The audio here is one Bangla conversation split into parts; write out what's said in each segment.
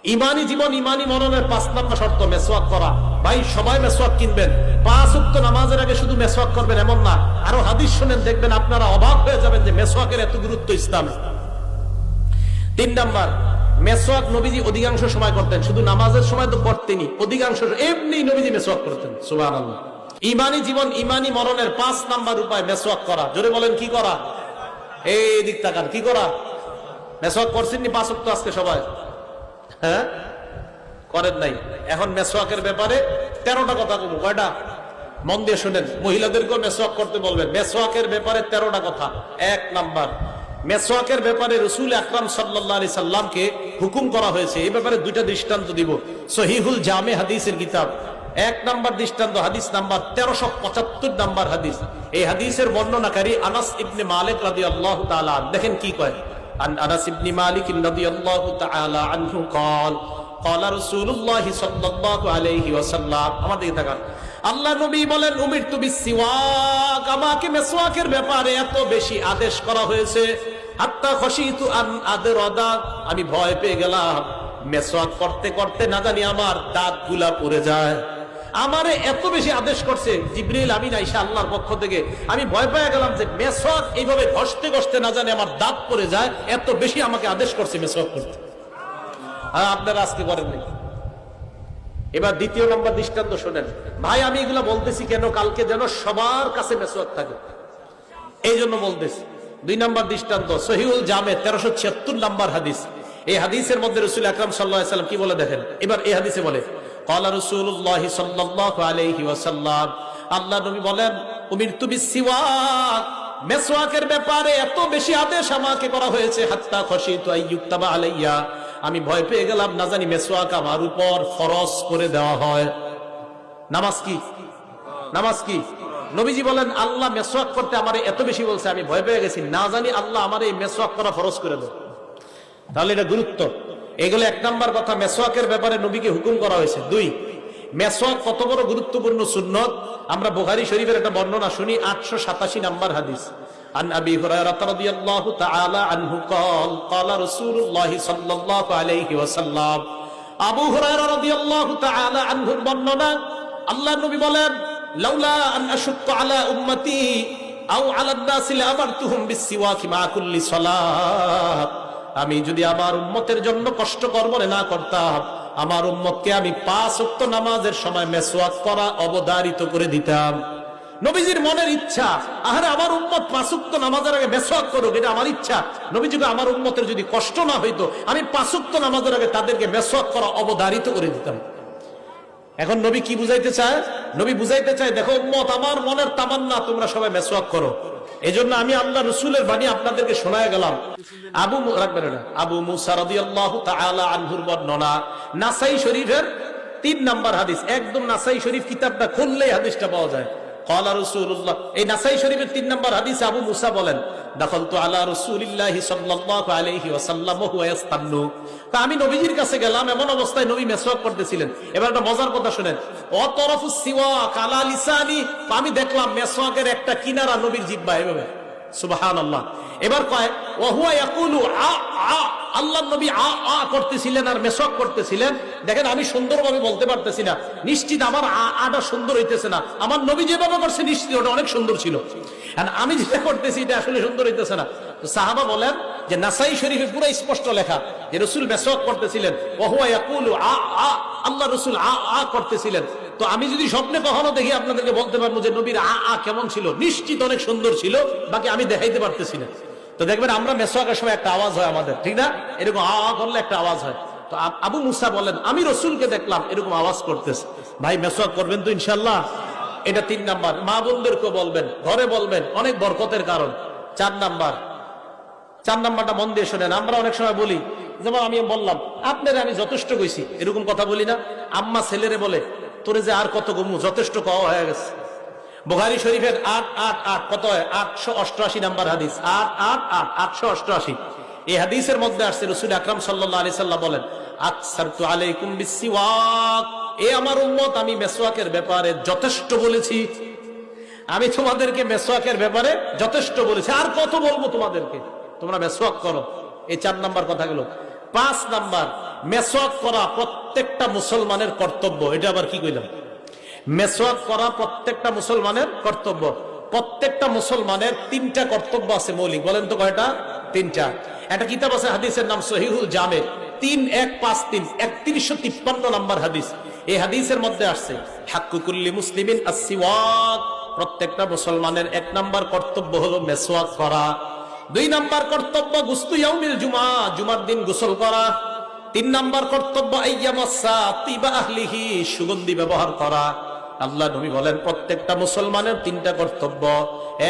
ইমানি জীবন ইমানি মরণের 5 নম্বর শর্ত মেসওয়াক করা। ভাই সবাই মেসওয়াক কিনবেন, 5 ওয়াক্ত নামাজের আগে শুধু মেসওয়াক করবেন এমন না, আরো হাদিস শুনেন, দেখবেন আপনারা অবাক হয়ে যাবেন যে মেসওয়াকের এত গুরুত্ব ইসলামে। 3 নাম্বার, মেসওয়াক নবীজি অধিকাংশ সময় করতেন, শুধু নামাজের সময় তো করতেনই, অধিকাংশ এমনি নবীজি মেসওয়াক করতেন। সুবহানাল্লাহ। ইমানি জীবন ইমানি মরণের 5 নাম্বার উপায় মেসওয়াক করা। জোরে বলেন কি করা? এই দিক তাকান, কি করা? মেসওয়াক করছেন নি 5 ওয়াক্ত আজকে সবাই? হ্যাঁ, করেন নাই। এখন মেসওয়াকের ব্যাপারে 13টা কথা বলবো। কয়টা? মন দিয়ে শুনেন, মহিলাদেরকেও মেসওয়াক করতে বলবেন। মেসওয়াকের ব্যাপারে 13টা কথা। 1 নাম্বার, মেসওয়াকের ব্যাপারে রাসূল আকরাম সাল্লাল্লাহু আলাইহি সাল্লামকে হুকুম করা হয়েছে। এই ব্যাপারে 2টা দৃষ্টান্ত দিব, সহিহুল জামে হাদিসের কিতাব। 1 নাম্বার দৃষ্টান্ত হাদিস নাম্বার 1375 নাম্বার হাদিস। এই হাদিসের বর্ণনাকারী আনাস ইবনে মালিক রাদিয়াল্লাহু তাআলা। দেখেন কি কয়। عن أنس بن مالك رضي الله تعالى عنه قال قال رسول الله صلى الله عليه وسلم আমাদের দিকে তাকান। আল্লাহ নবী বলেন, উমিরতু বিসওয়াক, আমাকে মেসওয়াকের ব্যাপারে এত বেশি আদেশ করা হয়েছে, হাত্তা খশিতু আন আদরাদা, আমি ভয় পেয়ে গেলাম মেসওয়াক করতে করতে না জানি আমার দাঁতগুলা পড়ে যায়। আমারে এত বেশি আদেশ করছে জিবরিল আমিন আয়েশা আল্লাহর পক্ষ থেকে, আমি ভয় পেয়ে গেলাম যে মেসওয়াক এইভাবে ঘষতে ঘষতে না জানি আমার দাঁত পড়ে যায়, এত বেশি আমাকে আদেশ করছে মেসওয়াক করতে। আপনারা আজকে করেন নাই। এবার 2 নম্বর দৃষ্টান্ত শোনেন। ভাই আমি এগুলা বলতেছি কেন? কালকে যেন সবার কাছে মেসওয়াক থাকে, এই জন্য বলতেছি। 2 নম্বর দৃষ্টান্ত সহিহুল জামে 1376 নম্বর হাদিস। এই হাদিসের মধ্যে রাসূল আকরাম সাল্লাল্লাহু আলাইহি সাল্লাম কি বলে দেখেন। এবার এই হাদিসে বলে, ক্বালা রাসূলুল্লাহ সাল্লাল্লাহু আলাইহি ওয়াসাল্লাম, আল্লাহ নবী বলেন, উমিরতু বিসওয়াক, মেসওয়াকের ব্যাপারে এত বেশি আদেশ আমাকে করা হয়েছে, হাত্তা খশিতু আইয়ুক্তাবা আলাইয়া, আমি ভয় পেয়ে গেলাম না জানি মেসওয়াক আমার উপর ফরজ করে দেওয়া হয়। নামাজ কি? নামাজ কি? নবীজি বলেন আল্লাহ মেসওয়াক করতে আমারে এত বেশি বলছে, আমি ভয় পেয়ে গেছি না জানি আল্লাহ আমার এই মেসওয়াক করা ফরজ করে দেয়। তাহলে এটা গুরুত্ব। এগুলো 1 নাম্বার কথা, মেসওয়াকের ব্যাপারে নবীকে হুকুম করা হয়েছে। 2, মেসওয়াক কত বড় গুরুত্বপূর্ণ সুন্নত। আমরা বুখারী শরীফের একটা বর্ণনা শুনি, 887 নাম্বার হাদিস। عن أبي هريرة رضي الله تعالى عنه قال قال رسول الله صلى الله عليه وسلم, আবু হুরায়রা রাদিয়াল্লাহু তাআলা আনহুর বর্ণনা, আল্লাহর নবী বলেন, লাউলা আন আশুক্কা আলা উম্মতি আও আলা নাসি লামারতুহুম বিসওয়াকি মা কুল্লি সালাত, আমি যদি আমার উম্মতের জন্য কষ্টকর মনে না করতাম, আমার উম্মতকে আমি 5 ওয়াক্ত নামাজের সময় মেসওয়াক করা অবধারিত করে দিতাম। নবীজির মনের ইচ্ছা, আরে আমার উম্মত 5 ওয়াক্ত নামাজের আগে মেসওয়াক করুক, এটা আমার ইচ্ছা। নবীজিকে আমার উম্মতের যদি কষ্ট না হইতো, আমি 5 ওয়াক্ত নামাজের আগে তাদেরকে মেসওয়াক করা অবধারিত করে দিতাম। এখন নবী কি বুঝাইতে চায়? নবী বুঝাইতে চায়, দেখো উম্মত, আমার মনের তামান্না তোমরা সবাই মেসওয়াক করো, এজন্য আমি আল্লাহ রাসূলের বাণী আপনাদেরকে শোনায় গেলাম। আবু মুসা রাদিয়াল্লাহু তাআলা আনহুর বর্ণনা, নাসাই শরীফের 3 নাম্বার হাদিস। একদম নাসাই শরীফ কিতাবটা খুললেই হাদিসটা পাওয়া যায়। ক্বালা রাসূলুল্লাহ, এই নাসাই শরীফের 3 নাম্বার হাদিসে আবু মুসা বলেন, দাখালতু আলা রাসূলিল্লাহি সাল্লাল্লাহু আলাইহি ওয়াসাল্লাম ওয়া হুয়া ইয়াস্তান্নু, আমি নবীজির কাছে গেলাম, এমন অবস্থায় নবী মেসওয়াক করতেছিলেন। এবার একটা মজার কথা শুনেন, অতরফুস সিওয়াক আলা লিসানি, আমি দেখলাম মেসওয়াকের একটা কিনারা নবীর জিহ্বায় এভাবে। সুবহানাল্লাহ। এবার কয় ওয়া হুয়া ইয়াকুলু আ আ, আল্লাহর নবী আ আ করতেছিলেন আর মেসওয়াক করতেছিলেন। দেখেন আমি সুন্দরভাবে বলতে পারতেছি না, নিশ্চিত আমার আ আটা সুন্দর হইতেছে না, আমার নবী যেভাবে করছে নিশ্চিত ওটা অনেক সুন্দর ছিল, আর আমি যেটা করতেছি এটা আসলে সুন্দর হইতেছে না। তো সাহাবা বলেন যে নাসাই শরীফে পুরো স্পষ্ট লেখা যে রাসূল মেসওয়াক করতেছিলেন, ওয়া হুয়া ইয়াকুলু আ আ, আল্লাহ রাসূল আ আ করতেছিলেন। তো আমি যদি স্বপ্নে কখনো দেখি আপনাদেরকে বলতে পারবো যে নবীর আ আ কেমন ছিল, নিশ্চিত অনেক সুন্দর ছিল, বাকি আমি দেখাইতে পারতেছি না। তো দেখবেন আমরা মেসওয়াকের সময় একটা আওয়াজ হয় আমাদের, ঠিক না? এরকম আ আ করলে একটা আওয়াজ হয়। তো আবু মুসা বলেন, আমি রাসূলকে দেখলাম এরকম আওয়াজ করতেছে। ভাই মেসওয়াক করবেন তো ইনশাআল্লাহ? এটা 3 নাম্বার। মা বোনদেরকে বলবেন, ঘরে বলবেন, অনেক বরকতের কারণ। 4 নাম্বারটা মন দিয়ে শোনেন। আমরা অনেক সময় বলি, যেমন আমি বললাম আপনারা আমি যথেষ্ট কইছি, এরকম কথা বলি না? আম্মা ছেলেরে বলে, তোরে যে আর কত গমু, যথেষ্ট কওয়া হয়ে গেছে। বুখারী শরীফের 888 কত হয়? 888 নাম্বার হাদিস। 888 এই হাদিসের মধ্যে আসছে রাসূল আকরাম সাল্লাল্লাহু আলাইহি সাল্লাম বলেন, আকসারতু আলাইকুম বিসওয়াক, এ আমার উম্মত, আমি মেসওয়াকের ব্যাপারে যথেষ্ট বলেছি। আমি তোমাদেরকে মেসওয়াকের ব্যাপারে যথেষ্ট বলেছি, আর কত বলবো তোমাদেরকে, তোমরা মেসওয়াক করো। এই 4 নাম্বার কথা গেল। 5 নাম্বার, মেসওয়াক করা প্রত্যেকটা মুসলমানের কর্তব্য। এটা আবার কি কইলাম? মেসওয়াক করা প্রত্যেকটা মুসলমানের কর্তব্য। প্রত্যেকটা মুসলমানের 3টা কর্তব্য আছে মৌলিক। বলেন তো কয়টা? 3টা। একটা কিতাব আছে হাদিসের নাম সহিহুল জামে, 3153 3153 নাম্বার হাদিস। এই হাদিসের মধ্যে আসছে হাক্কু কুল্লি মুসলিমিন আস-সিওয়াক, প্রত্যেকটা মুসলমানের 1 নাম্বার কর্তব্য হলো মেসওয়াক করা। 2 নাম্বার কর্তব্য গুসলু ইয়াউমিল জুমআ, জুমার দিন গোসল করা। 3 নাম্বার কর্তব্য আইয়ামাসা তিবা আহলিহি, সুগন্ধি ব্যবহার করা। আল্লাহ নবী বলেন প্রত্যেকটা মুসলমানের 3টা কর্তব্য।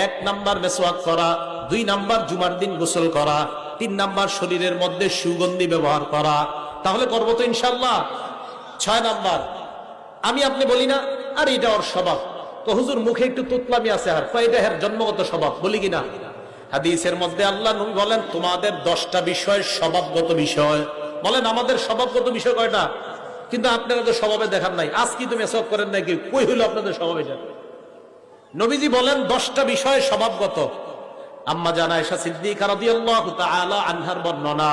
1 নাম্বার মেসওয়াক করা, 2 নাম্বার জুমার দিন গোসল করা, 3 নাম্বার শরীরের মধ্যে সুগন্ধি ব্যবহার করা। তাহলে করবো তো ইনশাআল্লাহ। 6 নাম্বার, আমি আপনি বলি না আর এটা ওর স্বভাব, তো হুজুর মুখে একটু তুতলামি আছে, আর এটা এর জন্মগত স্বভাব, বলি কিনা? হাদিসের মধ্যে আল্লাহ নবী বলেন তোমাদের 10টা বিষয় স্বভাবগত বিষয়। বলেন আমাদের স্বভাবগত বিষয় কয়টা? কিন্তু আপনারা তো স্বভাবে দেখান নাই। আজ কি তুমি এসব করেন নাকি? কই হইল আপনাদের স্বভাব? এটা নবীজি বলেন 10টা বিষয় স্বভাবগত। আম্মা জানা আয়েশা সিদ্দিকা রাদিয়াল্লাহু তাআলা আনহার বর্ণনা,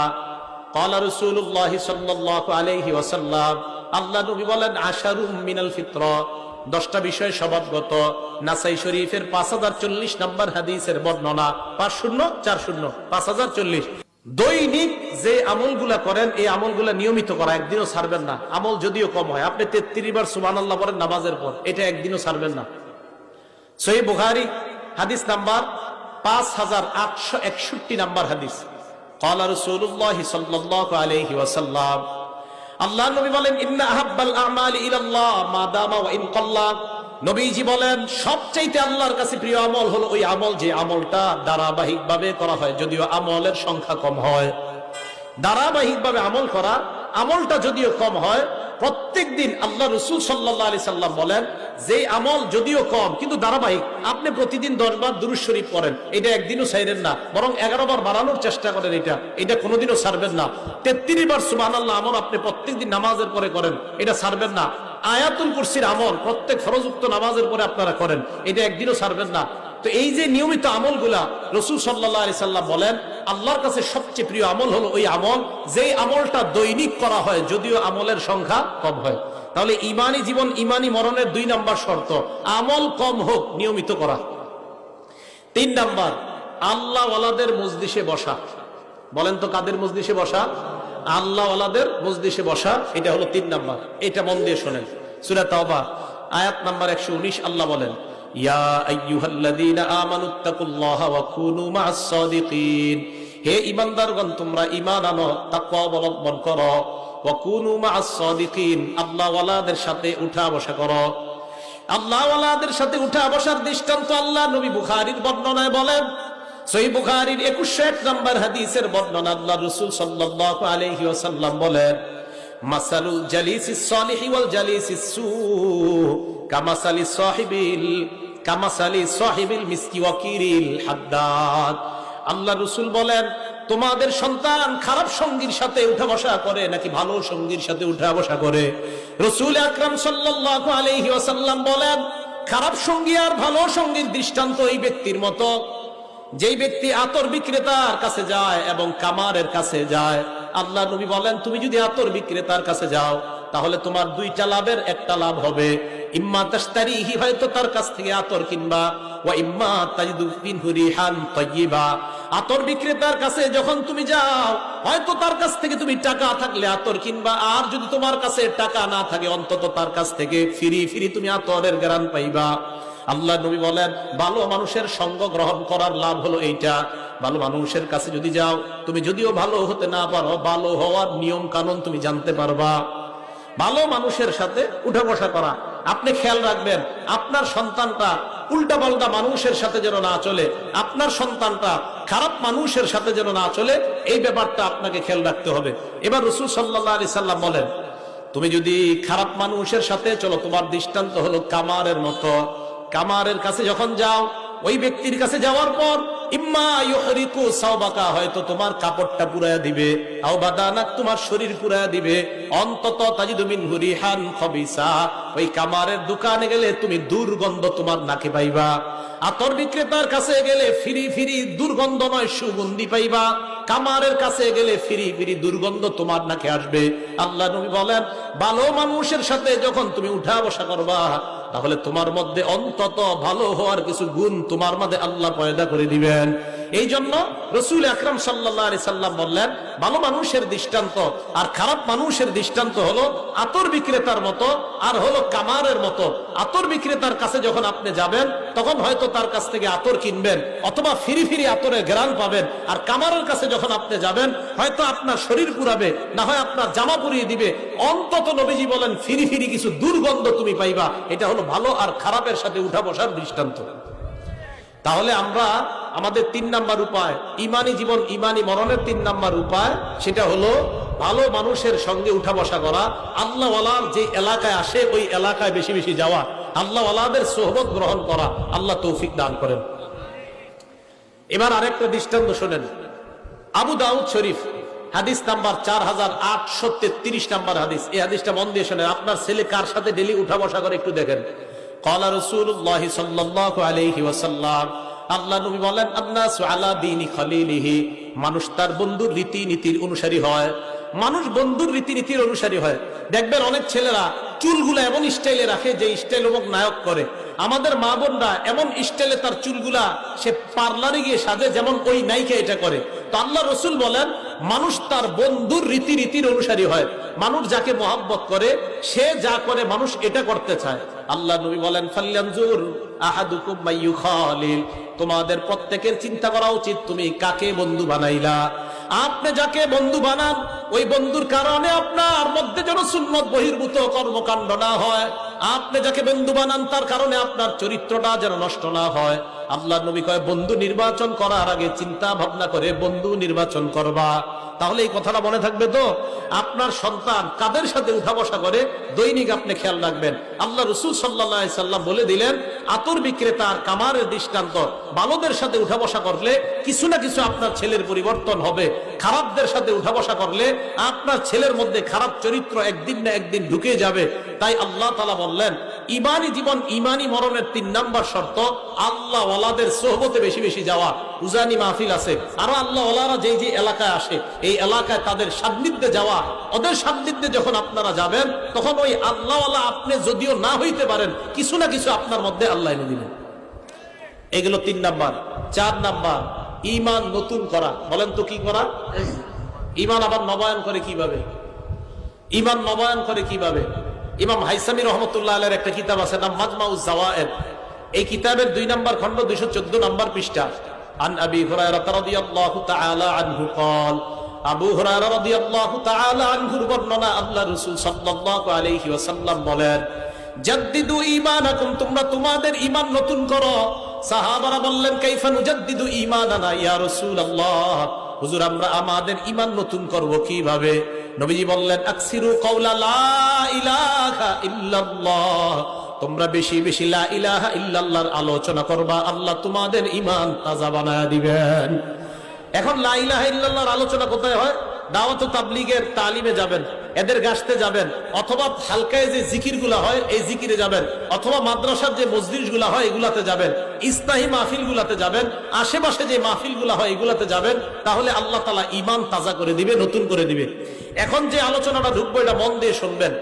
ক্বালা রাসূলুল্লাহ সাল্লাল্লাহু আলাইহি ওয়াসাল্লাম, আল্লাহ নবী বলেন আশারুম মিনাল ফিতরা, 10টা বিষয় স্বভাবগত। নাসাই শরীফের 5040 নম্বর হাদিসের বর্ণনা, 5040 5040। দৈনিক যে আমলগুলা করেন এই আমলগুলা নিয়মিত করা, একদিনও ছাড়বেন না। আমল যদিও কম হয়, আপনি 33 বার সুবহানাল্লাহ বলেন নামাজের পর, এটা একদিনও ছাড়বেন না। সহিহ বুখারী হাদিস নাম্বার 5861 নাম্বার হাদিস, ক্বালা রাসূলুল্লাহ সাল্লাল্লাহু আলাইহি ওয়াসাল্লাম, আল্লাহ নবী বলেন ইন্না আহাব্বাল আমালি ইলাল্লাহ মা দামা ওয়া ইন কাল্লা, নবীজি বলেন সবচাইতে আল্লাহর কাছে প্রিয় আমল হলো ওই আমল যে আমলটা ধারাবাহিকভাবে করা হয়, যদিও আমলের সংখ্যা কম হয়। ধারাবাহিকভাবে আমল করা, আমলটা যদিও কম হয়, প্রত্যেক দিন আল্লাহ রাসূল সাল্লাল্লাহু আলাইহি সাল্লাম বলেন যে আমল যদিও কম কিন্তু ধারাবাহিক, আপনি প্রতিদিন 10 বার দুরূদ শরীফ পড়েন, এটা একদিনও ছাড়বেন না, বরং 11 বার বাড়ানোর চেষ্টা করেন, এটা কোনোদিনও ছাড়বেন না। 33 বার সুবহানাল্লাহ আমল আপনি প্রত্যেকদিন নামাজের পরে করেন, এটা ছাড়বেন না। আয়াতুল কুরসির আমল প্রত্যেক ফরজউক্ত নামাজের পরে আপনারা করেন, এটা একদিনও ছাড়বেন না। তো এই যে নিয়মিত আমলগুলা, রাসূল সাল্লাল্লাহু আলাইহি সাল্লাম বলেন আল্লাহর কাছে সবচেয়ে প্রিয় আমল হলো ওই আমল যেই আমলটা দৈনিক করা হয়, যদিও আমলের সংখ্যা কম হয়। তাহলে ইমানি জীবন, ইমানি মরণের 2 নাম্বার শর্ত, আমল কম হোক, নিয়মিত করা। 3 নাম্বার, আল্লাহ ওয়ালাদের মজলিসে বসা। বলেন তো কাদের মজলিসে বসা? আল্লাহ ওয়ালাদের মজলিসে বসা, এটা হলো 3 নাম্বার। এটা মন দিয়ে শোনেন, সূরা তাওবা আয়াত নাম্বার 119 আল্লাহ বলেন ইয়া আইয়ুহাল্লাযীনা আমানুত্তাকুল্লাহা ওয়া কুনু মা'আস সাদিকিন, হে ঈমানদারগণ তোমরা ঈমান আনো, তাকওয়া অবলম্বন করো, ওয়া কুনু মা'আস সাদিকিন, আল্লাহ ওয়ালাদের সাথে উঠা বসা করো। আল্লাহ ওয়ালাদের সাথে উঠা বসার দৃষ্টান্ত আল্লাহ নবী বুখারীর বর্ণনায় বলেন, সহিহ বুখারীর 2101 নম্বর হাদিসের বর্ণনা, আল্লাহ রাসূল সাল্লাল্লাহু আলাইহি ওয়াসাল্লাম বলেন মাসালুল জালিসিস সালিহি ওয়াল জালিসিস সু কামাসালি সাহিবিল মিসকি ওয়া কিরিল হাদ্দাদ। আল্লাহ রাসূল বলেন তোমাদের সন্তান খারাপ সঙ্গীর সাথে উঠা বসা করে নাকি ভালো সঙ্গীর সাথে উঠা বসা করে? রাসূল আকরাম সাল্লাল্লাহু আলাইহি ওয়াসাল্লাম বলেন খারাপ সঙ্গী আর ভালো সঙ্গীর দৃষ্টান্ত এই ব্যক্তির মতো, যেই ব্যক্তি আতর বিক্রেতার কাছে যায় এবং কামারের কাছে যায়। আল্লাহ নবী বলেন তুমি যদি আতর বিক্রেতার কাছে যাও তাহলে তোমার 2টা লাভের একটা লাভ হবে, ইম্মা তাশতারিহি, হয়তো তার কাছ থেকে আতর কিনবা, ওয়া ইম্মা তাজিদু মিনহু রিহান তাইয়্যিবা, আতর বিক্রেতার কাছে যখন তুমি যাও হয়তো তার কাছ থেকে তুমি টাকা থাকলে আতর কিনবা, আর যদি তোমার কাছে টাকা না থাকে অন্তত তার কাছ থেকে ফ্রি তুমি আতরের গ্রান পাইবা। আল্লাহ নবী বলেন ভালো মানুষের সঙ্গ গ্রহণ করার লাভ হলো এইটা, ভালো মানুষের কাছে যদি যাও তুমি যদিও ভালো হতে না পারো, ভালো হওয়ার নিয়ম কানুন তুমি জানতে পারবা। ভালো মানুষের সাথে উঠা বসা করা। আপনি খেয়াল রাখবেন আপনার সন্তানটা উল্টা পাল্টা মানুষের সাথে যেন না চলে, আপনার সন্তানটা খারাপ মানুষের সাথে যেন না চলে, এই ব্যাপারটা আপনাকে খেয়াল রাখতে হবে। এবার রাসূল সাল্লাল্লাহু আলাইহি সাল্লাম বলেন তুমি যদি খারাপ মানুষের সাথে চলো তোমার দৃষ্টান্ত হলো কামারের মতো। কামারের কাছে যখন যাও ওই ব্যক্তির কাছে যাওয়ার পর ইম্মা ইউহরিকু সাওবাকা, হয়তো তোমার কাপড়টা পুরায়া দিবে, আও বাদানাক, তোমার শরীর পুরায়া দিবে, অন্তত তাজিদু মিনহু রিহান খাবিসা, ওই কামারের দোকানে গেলে তুমি দুর্গন্ধ তোমার নাকে পাইবা। আতর বিক্রেতার কাছে গেলে ফিরি দুর্গন্ধ নয় সুগন্ধি পাইবা। কামারের কাছে গেলে ফিরি ফিরি দুর্গন্ধ তোমার নাকে আসবে। আল্লাহ নবী বলেন, ভালো মানুষের সাথে যখন তুমি উঠা বসা করবা, তাহলে তোমার মধ্যে অন্তত ভালো হওয়ার কিছু গুণ তোমার মধ্যে আল্লাহ পয়দা করে দিবেন। এই জন্য রাসূল আকরাম সাল্লাল্লাহু আলাইহি সাল্লাম বললেন, ভালো মানুষের দৃষ্টান্ত আর খারাপ মানুষের দৃষ্টান্ত হলো আতর বিক্রেতার মতো আর হলো কামারের মতো। আতর বিক্রেতার কাছে যখন আপনি যাবেন, তখন হয়তো তার কাছ থেকে আতর কিনবেন অথবা ফিরি ফিরি আতরের ঘ্রাণ পাবেন। আর কামারের কাছে যখন আপনি যাবেন, হয়তো আপনার শরীর পুরাবে, না হয় আপনার জামা পুড়িয়ে দিবে, অন্তত নবীজি বলেন ফিরি ফিরি কিছু দুর্গন্ধ তুমি পাইবা। এটা হলো ভালো আর খারাপের সাথে উঠা বসার দৃষ্টান্ত। তাহলে আমরা আমাদের 3 নাম্বার উপায়, ইমানি জীবন ইমানি মরণের 3 নাম্বার উপায়, সেটা হলো ভালো মানুষের সঙ্গে উঠা বসা করা। আল্লাহ ওয়ালার যে এলাকায় আসে ওই এলাকায় বেশি বেশি যাওয়া, আল্লাহ ওয়ালাদের সোহবত গ্রহণ করা। আল্লাহ তৌফিক দান করেন। এবার আরেকটা দৃষ্টান্ত শোনেন। আবু দাউদ শরীফ হাদিস নাম্বার 4833 নাম্বার হাদিস। এই হাদিসটা মন দিয়ে শোনেন। আপনার ছেলে কার সাথে ডেলি উঠা বসা করে একটু দেখেন। ক্বালা রাসূলুল্লাহ সাল্লাল্লাহু আলাইহি ওয়াসাল্লাম, আল্লাহ নবী বলেন, আন্নাসু আলা দীনি খলিলিহি, মানুষ তার বন্ধুর রীতিনীতির অনুসারী হয়। মানুষ বন্ধুর রীতিনীতির অনুসারী হয়। দেখবেন অনেক ছেলেরা চুলগুলা এমন স্টাইলে রাখে যে স্টাইল অমুক নায়ক করে। আমাদের মা বোনরা এমন স্টাইলে তার চুলগুলা সে পার্লারে গিয়ে সাজে যেমন ওই নায়িকা এটা করে। তো আল্লাহ রাসূল বলেন, মানুষ তার বন্ধুর রীতিনীতির অনুসারী হয়। মানুষ যাকে মহব্বত করে, সে যা করে মানুষ এটা করতে চায়। আল্লাহ নবী বলেন, ফালয়ানজুর আহাদুকুম মাইয়ুখালিল, তোমাদের প্রত্যেকের চিন্তা করা উচিত তুমি কাকে বন্ধু বানাইলা। আপনি যাকে বন্ধু বানান, ওই বন্ধুর কারণে আপনার মধ্যে যেন সুন্নত বহির্ভূত কর্মকাণ্ড না হয়। আপনি যাকে বন্ধু বানান, তার কারণে আপনার চরিত্রটা যেন নষ্ট না হয়। আল্লাহ নবী কয়, বন্ধু নির্বাচন করার আগে চিন্তা ভাবনা করে বন্ধু নির্বাচন করবা। তাহলে এই কথাটা মনে থাকবে তো। আপনার সন্তান কাদের সাথে উঠা বসা করে দৈনিক আপনি খেয়াল রাখবেন। আল্লাহ রাসূল সাল্লাল্লাহু আলাইহি সাল্লাম বলে দিলেন, আতর বিক্রেতা আর কামারের দৃষ্টান্ত। ভালোদের সাথে উঠা বসা করলে কিছু না কিছু আপনার ছেলের পরিবর্তন হবে। খারাপদের সাথে উঠা বসা করলে আপনার ছেলের মধ্যে খারাপ চরিত্র একদিন না একদিন ঢুকে যাবে। তাই আল্লাহ তাআলা বললেন, ইমানি জীবন ইমানি মরণের 3 নাম্বার শর্ত, আল্লাহ ওয়ালাদের সোহবতে বেশি বেশি যাওয়া। উজানি মাহফিল আছে, আরো আল্লাহ ওয়ালারা যে যে এলাকায় আসে, এই এলাকায় তাদের সান্নিধ্যে যাওয়া। ওদের সান্নিধ্যে যখন আপনারা যাবেন, তখন ওই আল্লাহ ওয়ালা আপনি যদিও না হইতে পারেন, কিছু না কিছু আপনার মধ্যে আল্লাহ এনে দিলেন। এগুলো 3 নাম্বার। 4 নাম্বার, ঈমান নতুন করা। বলেন তো কি করা? ঈমান আবার নবায়ন করে কিভাবে? ঈমান নবায়ন করে কিভাবে? ইমাম হাইসামি রহমতুল্লাহ আলাইহির একটা কিতাব আছে, নাম মাজমাউজ জাওয়ায়েদ। এই কিতাবের 2 নাম্বার খণ্ড 214 নাম্বার পৃষ্ঠা। আন আবি হুরায়রা রাদিয়াল্লাহু তাআলা আনহু قال, আবু হুরায়রা রাদিয়াল্লাহু তাআলা আনহুর বর্ণনা, আল্লাহ রাসূল সাল্লাল্লাহু আলাইহি ওয়াসাল্লাম বলেন, জাদ্দিদু ঈমানাকুম, তোমরা তোমাদের ঈমান নতুন করো। সাহাবারা বললেন, কাইফা নুজাদ্দিদু ঈমানানা ইয়া রাসূলুল্লাহ, হুজুর আমরা আমাদের ঈমান নতুন করব কিভাবে? নবীজি বললেন, আকসিরু কাওলা লা ইলাহা ইল্লাল্লাহ, তোমরা বেশি বেশি লা ইলাহা ইল্লাল্লাহর আলোচনা করবা, আল্লাহ তোমাদের ঈমান তাজা বানায় দিবেন। এখন লা ইলাহা ইল্লাল্লাহর আলোচনা কোথায় হয়? দাওয়াত ও তাবলীগের তালিমে যাবেন, এদের গাছতে যাবেন, অথবা হালকায় যে জিকিরগুলা হয় এই জিকিরে যাবেন, অথবা মাদ্রাসার যে মজলিসগুলা হয় এগুলাতে যাবেন, ইসলাহি মাহফিলগুলাতে যাবেন, আশেপাশে যে মাহফিলগুলা হয় এগুলাতে যাবেন। তাহলে আল্লাহ তাআলা ঈমান তাজা করে দিবে, নতুন করে দিবে। এখন যে আলোচনাটা ঢুকবো এটা মন দিয়ে শুনবেন।